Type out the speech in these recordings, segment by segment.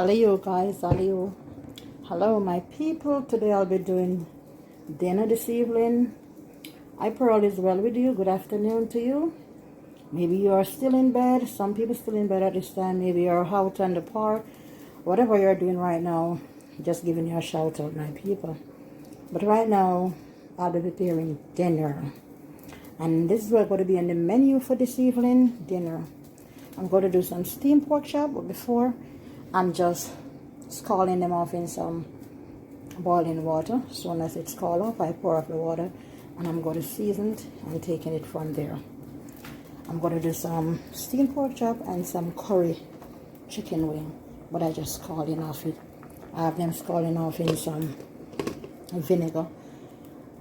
Hello guys, hello. Hello my people. Today I'll be doing dinner this evening. I pray all is well with you. Good afternoon to you. Maybe you are still in bed. Some people still in bed at this time. Maybe you're out on the park. Whatever you're doing right now, just giving you a shout out my people. But right now, I'll be preparing dinner. And this is what's going to be on the menu for this evening dinner. I'm going to do some steamed pork chop, but before I'm just scalding them off in some boiling water. As soon as it's scalded off, I pour off the water and I'm going to season it and taking it from there. I'm going to do some steamed pork chop and some curry chicken wing, but I just scalding off it. I have them scalding off in some vinegar.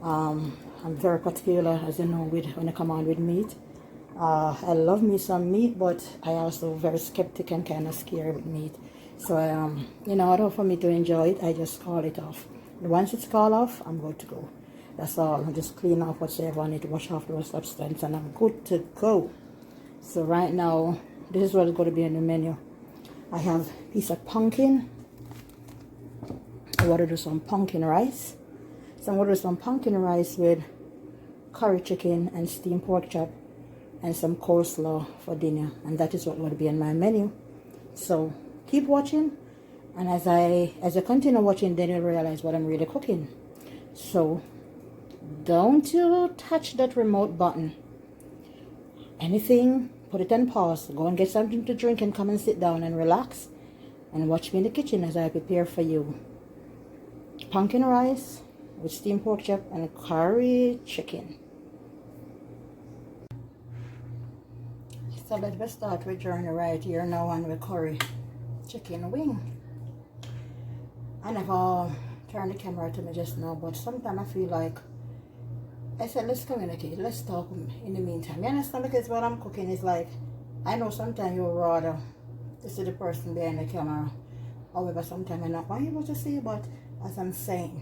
I'm very particular, as you know, when I come on with meat. I love me some meat, but I also very skeptic and kind of scared with meat. So, in order for me to enjoy it, I just scald it off. And once it's scalded off, I'm good to go. That's all. I just clean off whatever I need to wash off the substance, and I'm good to go. So right now, this is what's going to be in the menu. I have a piece of pumpkin. I want to do some pumpkin rice. So I'm going to do some pumpkin rice with curry chicken and steamed pork chop and some coleslaw for dinner, and that is what will be in my menu. So keep watching, and as I continue watching, then you'll realize what I'm really cooking. So don't you touch that remote button. Anything, put it on pause, go and get something to drink and come and sit down and relax and watch me in the kitchen as I prepare for you pumpkin rice with steamed pork chop and curry chicken. So let's start with journey right here now on with curry chicken wing. I never turned the camera to me just now, but sometimes I feel like I said let's communicate, let's talk in the meantime. You understand? Because what I'm cooking is like, I know sometimes you'll rather to see the person behind the camera. However, sometimes I'm not able to see, but as I'm saying,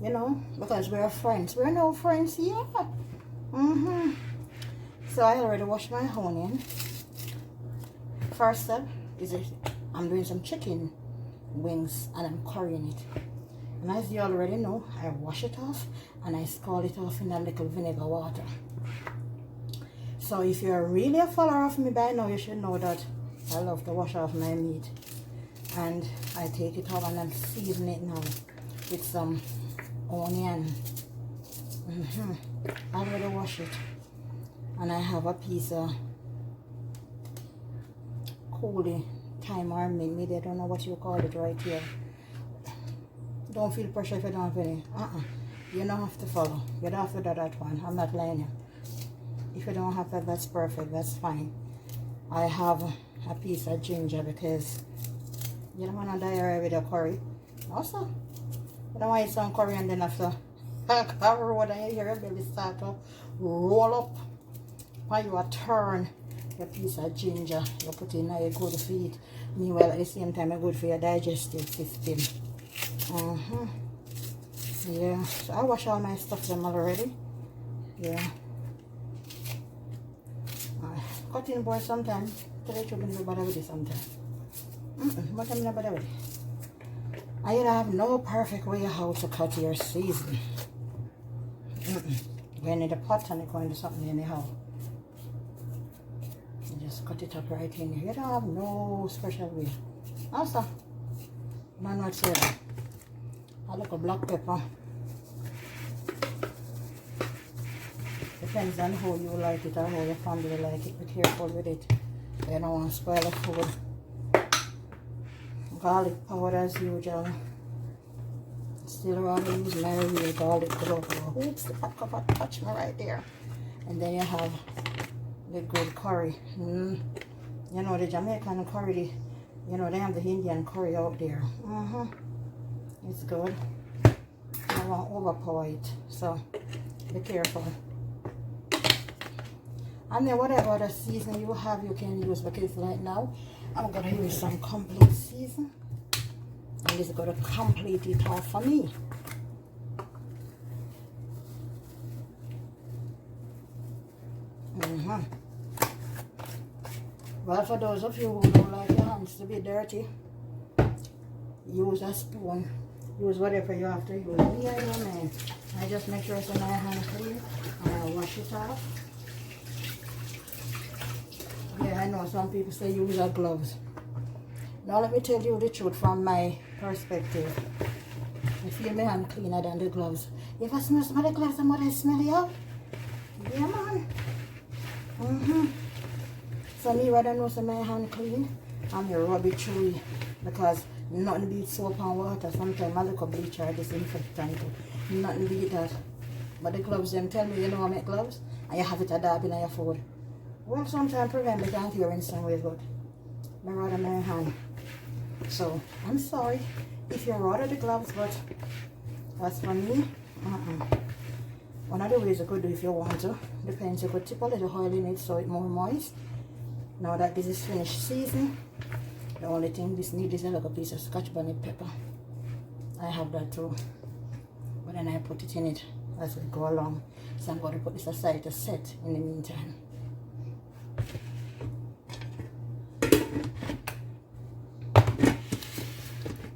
you know, because we're friends. We're no friends yet. So I already washed my onion. First step is I'm doing some chicken wings and I'm currying it. And as you already know, I wash it off and I scald it off in a little vinegar water. So if you're really a follower of me by now, you should know that I love to wash off my meat. And I take it out and I'm seasoning it now with some onion. I already wash it. And I have a piece of holy thyme or mint. Maybe I don't know what you call it right here. Don't feel pressure if you don't have any. You don't have to follow. You don't have to do that one. I'm not lying you. If you don't have that, that's perfect. That's fine. I have a piece of ginger because you don't want to diarrhea with your curry. Also, you don't want to eat some curry and then after roll down your belly start to roll up. While you are turn your piece of ginger, you put in a good feed. Meanwhile, at the same time, it's good for your digestive system. Yeah, so I wash all my stuff them already. Yeah. Cutting board sometimes. Tell you to bother with it sometimes. But I'm not bother with it. I have no perfect way how to cut your season. You need a pot and you're going to do something anyhow. Just cut it up right in here. You don't have no special way. Also, none whatsoever. A little black pepper. Depends on how you like it or how your family like it. Be careful with it. You don't want to spoil the food. Garlic powder as usual. Still rather use my real garlic powder. Oops, the hot cup touched me right there. And then you have the good curry. You know, the Jamaican curry, you know, they have the Indian curry out there. It's good. I won't overpower it, so be careful. And then whatever other season you have, you can use, because right now I'm gonna use some complete season, and it's gonna complete it all for me. Well, for those of you who don't like your hands to be dirty, use a spoon, use whatever you have to use. Me, I don't mind. I just make sure it's in my hand clean and I wash it off. Yeah, I know some people say use our gloves. Now let me tell you the truth from my perspective. I feel my hand cleaner than the gloves. You ever smell some of the gloves and what I smell you? Yeah, man. So me rather know some my hand clean and you rub it through because nothing beats soap and water. Sometimes I look up bleach or disinfectant. Nothing beat that. But the gloves them tell me you know I make gloves and you have it a dab in your food. Well, sometimes prevent me can't hear in some ways, but I rather my hand. So I'm sorry if you order the gloves, but as for me, one of the ways you could do if you want to, depends, you could tip a little oil in it so it's more moist. Now that this is finished season, the only thing this needs is a little piece of Scotch bonnet pepper. I have that too, but then I put it in it as we go along. So I'm going to put this aside to set in the meantime.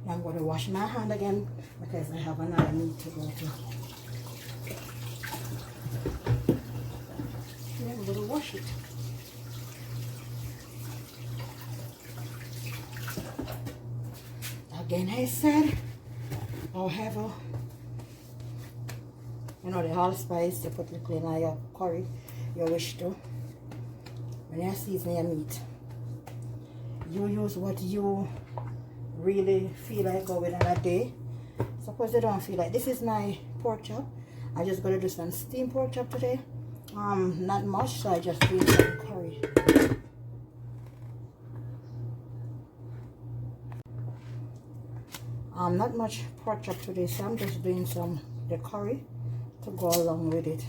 I'm going to wash my hand again because I have another meat to go to. Yeah, I'm going to wash it. Again, I said, however, you know the allspice, you put little in your curry, you wish to. When you season your meat, you use what you really feel like going on a day. Suppose you don't feel like this is my pork chop. I just gonna do some steamed pork chop today. Not much, so I just do some curry. Not much pork chop today, so I'm just doing the curry to go along with it.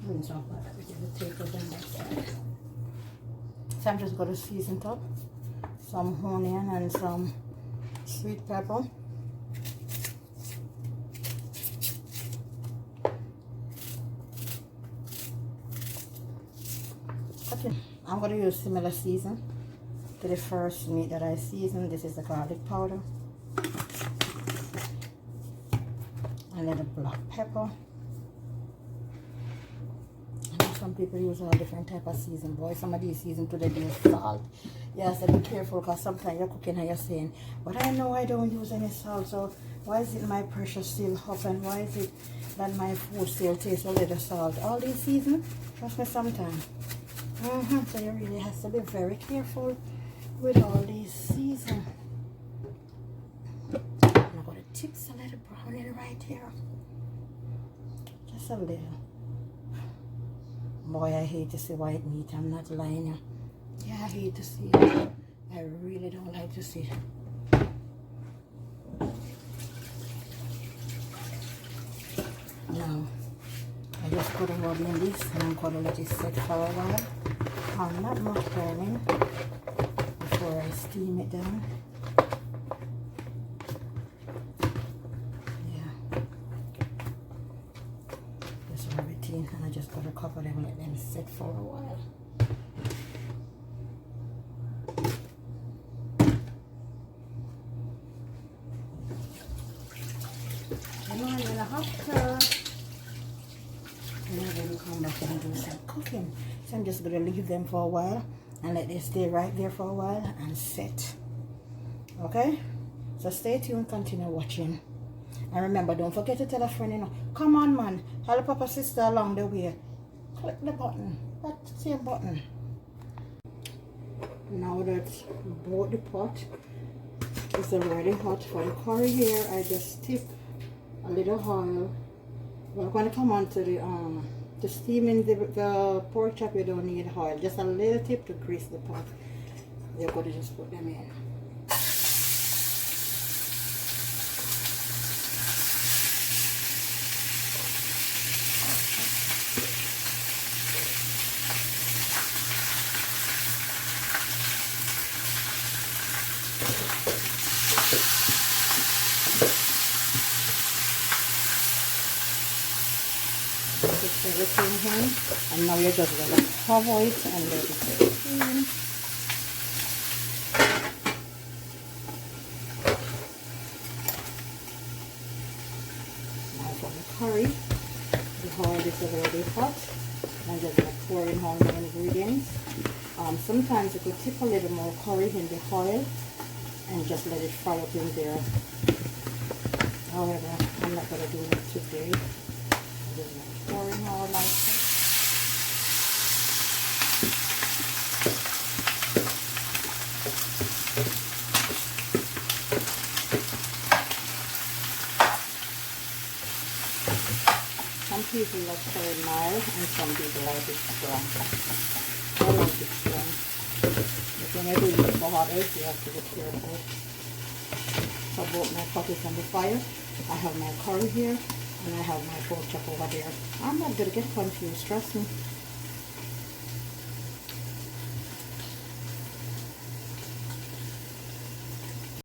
Doing some potatoes on that side. So I'm just gonna season it up. Some onion and some sweet pepper. Okay, I'm going to use similar season to the first meat that I seasoned. This is the garlic powder. And then the black pepper. Some people use all different type of season, boy. Some of these season to the salt. Yes, so be careful because sometimes you're cooking and you're saying, but I know I don't use any salt, so why is it my pressure still up and why is it that my food still tastes a little salt? All these season, trust me, sometimes. So you really have to be very careful with all these season. I'm going to tip a little brown in right here. Just a little. Boy, I hate to see white meat. I'm not lying. Yeah, I hate to see it. I really don't like to see it. Now, I just put a rub in this and I'm going to let it set for a while. Not much burning before I steam it down. And I just got to cover them and let them sit for a while. And I'm in a hot tub. And I'm going to come back and do some cooking. So I'm just going to leave them for a while and let them stay right there for a while and set. Okay? So stay tuned, continue watching. And remember, don't forget to tell a friend, you know, come on, man, help Papa sister along the way. Click the button, that same button. Now that both the pot is already hot for the curry here, I just tip a little oil. We're going to come on to the steaming the pork chop. You don't need oil, just a little tip to grease the pot. You're going to just put them in. Everything in, and now you're just going to cover it and let it steam. my curry. The oil is already hot. I'm just going to pour in all my ingredients. Sometimes you could tip a little more curry in the oil and just let it fry up in there. However, I'm not going to do that today. I'm just going to pour in all my curry. Some people like curry mild and some people like it strong. I like it strong. But whenever you use butter, you have to be careful. So I brought my potatoes on the fire. I have my curry here and I have my pork chop over there. I'm not going to get confused, trust me.